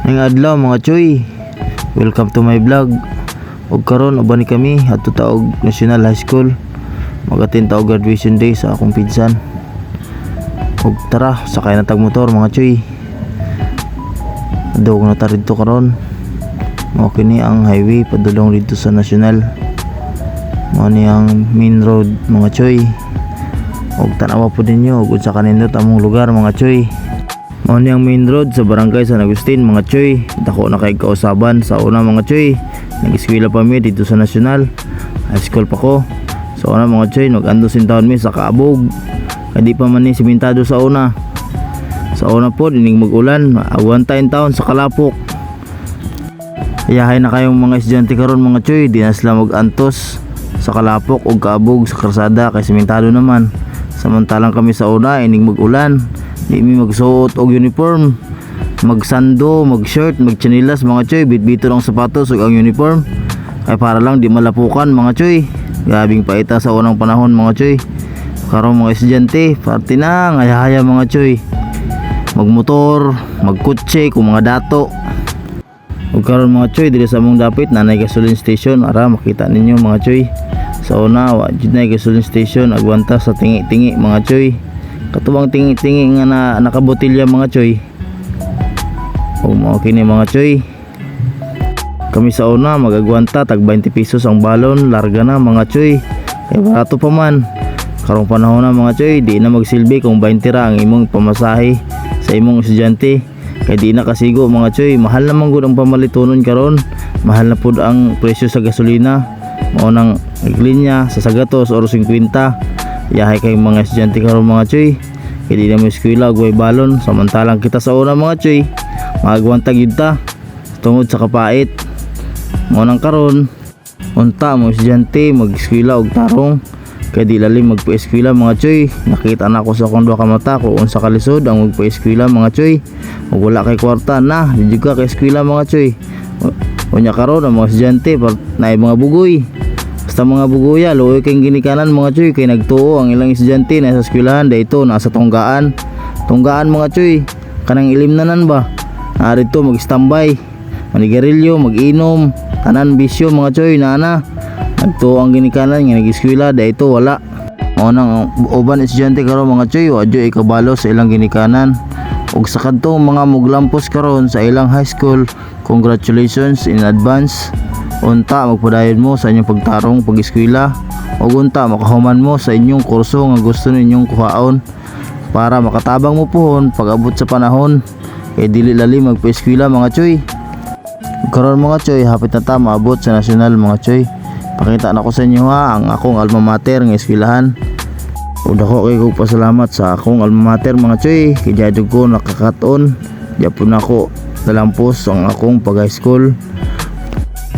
Ngayong adlaw mga choy, welcome to my vlog. Og karon uban ni kami adto ta og National High School. Mag-attend ta og graduation day sa akong pinsan. Og tara, sakay na tag motor mga choy. Adto na ta dito karon. Mao kini ang highway padulong dito sa National. Mao ni ang main road mga choy. Og tanawa po ninyo og unsa kanindot among lugar mga choy. Mao ni ang main road sa barangay San Agustin mga choy. Dako na kay kausaban sa una mga choy. Nag-eskwela pa mi dito sa National. High school pa ko. Sa una mga choy, nag-ando taon mi sa Kaabog. Kadi pa man ni simentado sa una. Sa una po dinig mag-ulan, awan taon sa Kalapok. Iyahay na kayong mga estudyante karon mga choy, di na sila mag-antos sa Kalapok o Kaabog sa karsada kay simentado naman. Samantalang kami sa una inig mag-ulan. Di mi magsuot og uniform, magsando, mag-shirt, magchinilas mga choy, bitbito ng sapatos ug ang uniform ay para lang di malapukan mga choy. Gabing paita sa unang panahon mga choy. Karon mga estudyante, party na ngayahaya mga choy. Magmotor, magkutse kung mga dato. Ug karon mga choy, dili sa among dapit nanay gasoline station, ara makita ninyo mga choy. Sa una wa jud nay gasoline station, agwanta sa tingi-tingi mga choy. Katuwang tingi-tingi nga nakabotilya mga choy. O mao kini mga choy. Kami sa una magagwanta tag 20 pesos ang balon, larga na mga choy. Kay barato pa man. Karong panahon na mga choy, di na magsilbi kung 20 ra ang imong pamasahe sa imong estudyante. Kay di na kasigo mga choy, mahal naman gud ang pamalitonon karon. Mahal na pud ang presyo sa gasolina. Mao nang linya sa sagatos or 50. Yahay kay mga estudyante karon mga choy. Kay di na mo eskwela og way balon, samantalang kita sa una mga choy, magagwantag yun ta tungod sa kapait. Mao nang karon unta mo estudyante mag-eskwela og tarong. Kay di lalim magpa-eskwela mga choy. Nakita na ko sa akong duha ka mata kung unsa kalisod ang magpa-eskwela mga choy. Ug wala kay kwarta na, di jud ka kay eskwela mga choy. Unya karon ang mga estudyante naay mga bugoy. Basta mga bugoya, luoy kayong ginikanan mga choy. Kay nagtuo ang ilang estudyante na sa eskwelahan dayto nasa tunggaan. Tunggaan mga choy, kanang ilimnanan ba? Narito mag-standby, manigarilyo, mag-inom, tanan bisyo mga choy na. Nagtuo ang ginikanan nga nag-eskwela dayto wala. Mao nang uban estudyante karon mga choy, wadyo ikabalo sa ilang ginikanan. Ug sa kadtong mga muglampos karon sa ilang high school, congratulations in advance. Unta magpadayon mo sa inyong pagtarong pag-eskwela, ug unta makahuman mo sa inyong kurso nga gusto ninyong kuhaon para makatabang mo pohon pag-abot sa panahon. Kay dili lalim magpa-eskwela mga choy. Karon mga choy, hapit na ta maabot sa National mga choy. Pakita na ko sa inyo ha ang akong alma mater nga eskwelahan. Ug dako kay kog pasalamat sa akong alma mater mga choy. Kay jadug ko nakakaton, japon ako nalampos ang akong pag-high school.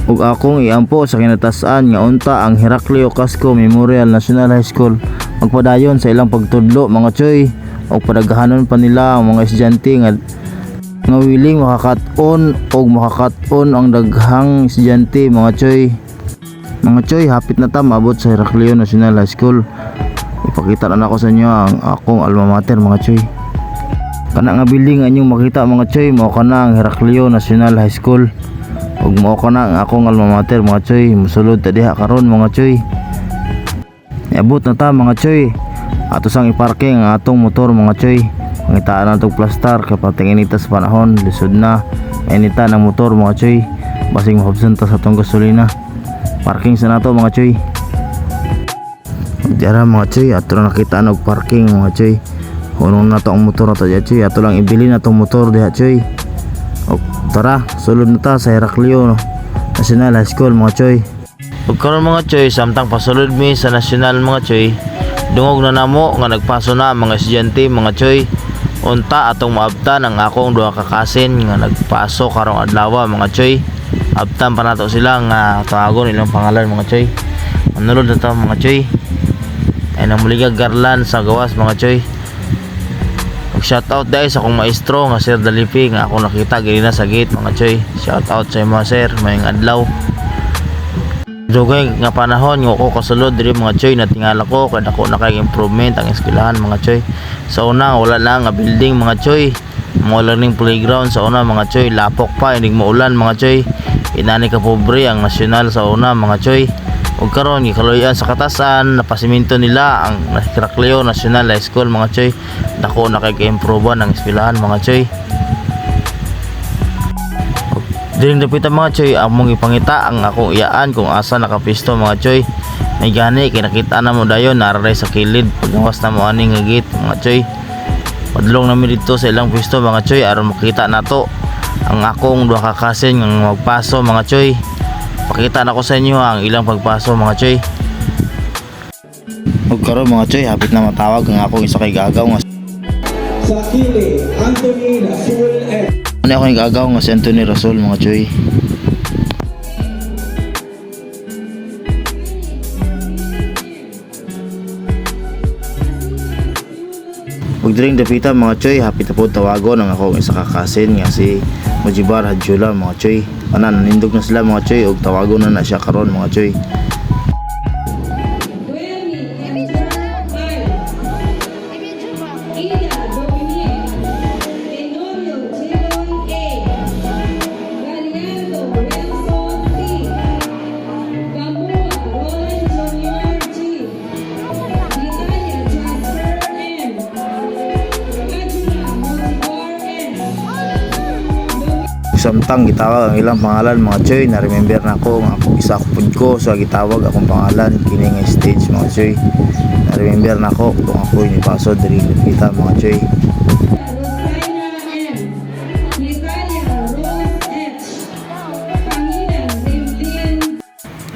Ug akong iampo sa kinatasan nga unta ang Heraclio Casco Memorial National High School. Magpadayon sa ilang pagtudlo mga choy. Ug padaghanon pa nila ang mga estudyante nga willing makakaton og makakaton ang daghang estudyante mga choy. Mga choy, hapit na ta maabot sa Heraclio National High School. Ipakita na ako sa inyo ang akong alma mater mga choy. Kana nga building nga inyong makita mga choy, mao kana ang Heraclio National High School. Ug mao kana ang akong alma mater mga choy. Musulod ta diha karon mga choy. Niabot na ta mga choy. Ato sang iparking ang atong motor mga choy. Pangitaan na itong plastar kay patingin ita sa panahon, lisod na. Inita ng motor mga choy. Basing mahubsan ta sa atong gasolina. Parking sa nato mga choy. Diara mga choy, ato na nakita og parking mga choy. Hunong na to ang motor nato diha choy. Ato lang ibili na tong motor diha choy. O tara, sulod na ta sa Heraclio National High School mga choy. Ug karon mga choy, samtang pasulod mi sa National mga choy, dungog na namo nga nagpaso na ang mga estudyante mga choy. Unta atong maabtan ang akong duha ka kasin nga nagpaso karong adlaw mga choy. Abtan pa nato sila nga tawagon ilang pangalan mga choy. Manulod na ta mga choy. Ay namuligag Garland sa gawas mga choy. Shoutout dahil sa akong maestro nga Sir Dalipi nga ako nakita gini na sa gate mga choy. Shoutout sa mga sir, mayong adlaw. Dugay nga panahon nga ako kasulod diri mga choy, natingala ko kay dako na kay improvement ang eskwelahan mga choy. Sa una wala na nga building mga choy, mga learning playground sa una mga choy, lapok pa inig maulan mga choy. Inani ka pobre ang nasyonal sa una mga choy. Ug karon gikaluyan sa katasan, napasiminto nila ang Heraclio National High School mga choy. Dako na kay improve ang eskwelahan mga choy. Diring dapitan mga choy, among ipangita ang akong iyaan kung asa nakapisto mga choy. May gani kay nakita na mo dayon nararay sa kilid paggawas na mo ani nga gate mga choy. Padulong namin dito sa ilang pisto mga choy aron makita nato ang akong duha ka kasen nga magpaso mga choy. Pakita na ko sa inyo ang ilang pagpaso mga choy. Ug karon mga choy, hapit na matawag ang akong isa kay gagaw nga sa Kili, Anthony Rasul F. ano ako nagagaw nga si Anthony Rasul mga choy. Pag diring dapita mga choy, hapit na po tawagon ang akong isa kakasin nga si Mujibar Hadjula mga choy. Anan nanindog na sila mga choy ug tawagon na siya karon mga choy. Samtang gitawag ang ilang pangalan mga choy, na remember na ko nga ako isa pud ko sa gitawag akong pangalan kini nga stage mga choy. Na remember na ko kung ako ni paso diri kita mga choy.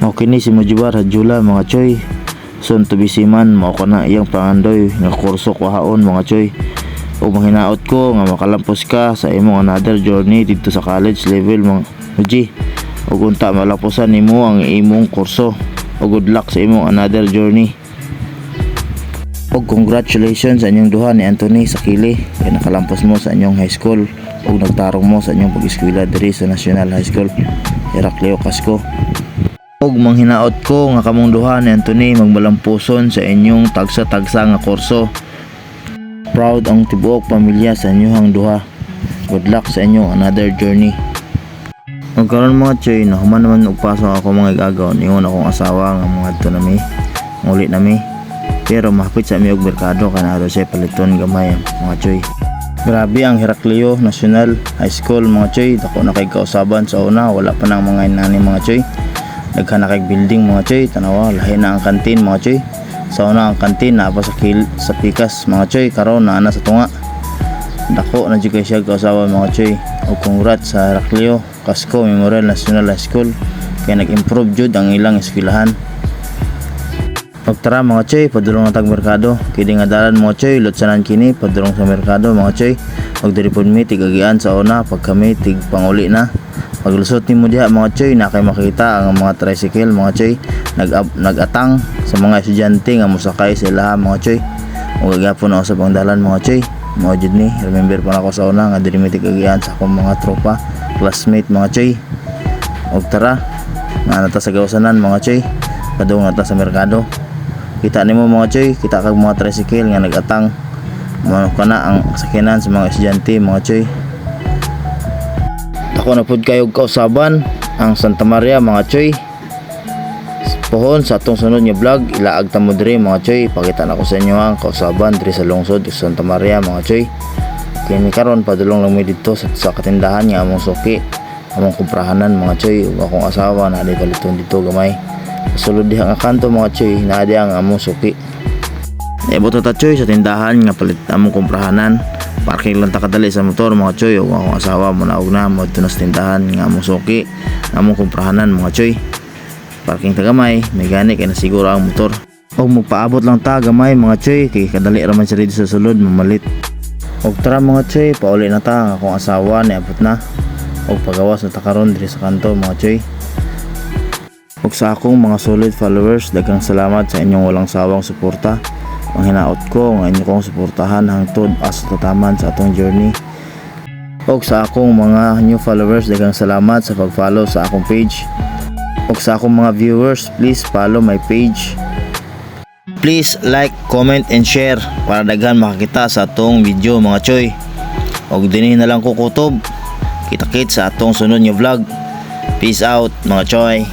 Okay ni si Mujibar Hadjula mga choy. Son to bisiman mao ko na iyang pangandoy nga kurso kuhaon mga choy. O mahinaot ko nga makalampos ka sa imong another journey dito sa college level mga Muji. O unta malapusan nimo ang imong kurso. O good luck sa imong another journey. O congratulations sa inyong duha ni Anthony sa Kili kay nakalampos mo sa inyong high school o nagtarong mo sa inyong pag-eskwela diri sa National High School Heraclio Casco. Og manghinaot ko nga kamong duha ni Anthony magmalampuson sa inyong tagsa-tagsa nga kurso. Proud ang tibuok pamilya sa inyong duha. Good luck sa inyong another journey. Magkaroon mga choy, nahuman naman ugpasok ako mga igagaw. Ningon akong asawa nga mga adto nami. Ngulit nami. Pero mahapit sa aming merkado kanado siya paliton gamay mga choy. Grabe ang Heraclio National High School mga choy. Dako na kay kausaban sa una. Wala pa nang mga inani mga choy. Nagka na kay building mga choy. Tanawa, lahi na ang kantin mga choy. Sa una ang kantin na pa sa pikas mga choy, karon na sa tunga. Dako na jud kay siya kausawa mga choy. O congrats sa Heraclio Casco Memorial National High School kay nag-improve jud ang ilang eskwelahan. Pagtara mga choy, padulong na tag merkado. Kini nga dalan mga choy, lutsanan kini padulong sa merkado mga choy. Pag diri pod mi tigagian sa una, pag kami tig panguli na. Paglusot nimo diha mga choy, na kay makita ang mga tricycle mga choy nag-atang sa mga estudyante nga mosakay sa ilaha mga choy. Ug gagapon na usab ang dalan mga choy. Mao jud ni, remember pa nako sa una nga diri mi tigagian sa akong mga tropa, classmate mga choy. Ug tara, na nata sa gawasanan mga choy. Padung nata sa merkado. Kita nimo mga choy, kita kag mga tricycle nga nag-atang. Mao kana ang sakyanan sa mga estudyante mga choy. Ako na pud kayo kausaban ang Santa Maria mga choy. Pohon sa atong sunod nga vlog, ilaag ta mo diri mga choy. Pakita na ko sa inyo ang kausaban diri sa lungsod sa Santa Maria mga choy. Kini karon padulong lang mi dito sa katindahan nga among suki, among kumprahanan mga choy. Ug akong asawa na di paliton dito gamay. Sulod diha nga kanto mga choy, naa diha ang among suki. Naibot ta choy sa tindahan nga palit among kumprahanan. Parking lang ta kadali sa motor mga choy. Ug akong asawa mo naog na mo tunas tindahan nga among suki, among kumprahanan mga choy. Parking ta gamay, may gani kay nasiguro ang motor. Og magpaabot lang ta gamay mga choy kay kadali ra man siya dito sa sulod mamalit. Og tara mga choy, pauli na ta ang akong asawa niabot na. Og pagawas na ta karon diri sa kanto mga choy. Og sa akong mga solid followers, daghang salamat sa inyong walang sawang suporta. Ang hinaot ko nga inyo kong suportahan hangtod asa tataman sa atong journey. Og sa akong mga new followers, daghang salamat sa pag-follow sa akong page. ug sa akong mga viewers, please follow my page. Please like, comment and share para daghan makakita sa atong video mga choy. Og dinhi na lang ko kutob. Kita-kit sa atong sunod nga vlog. Peace out mga choy.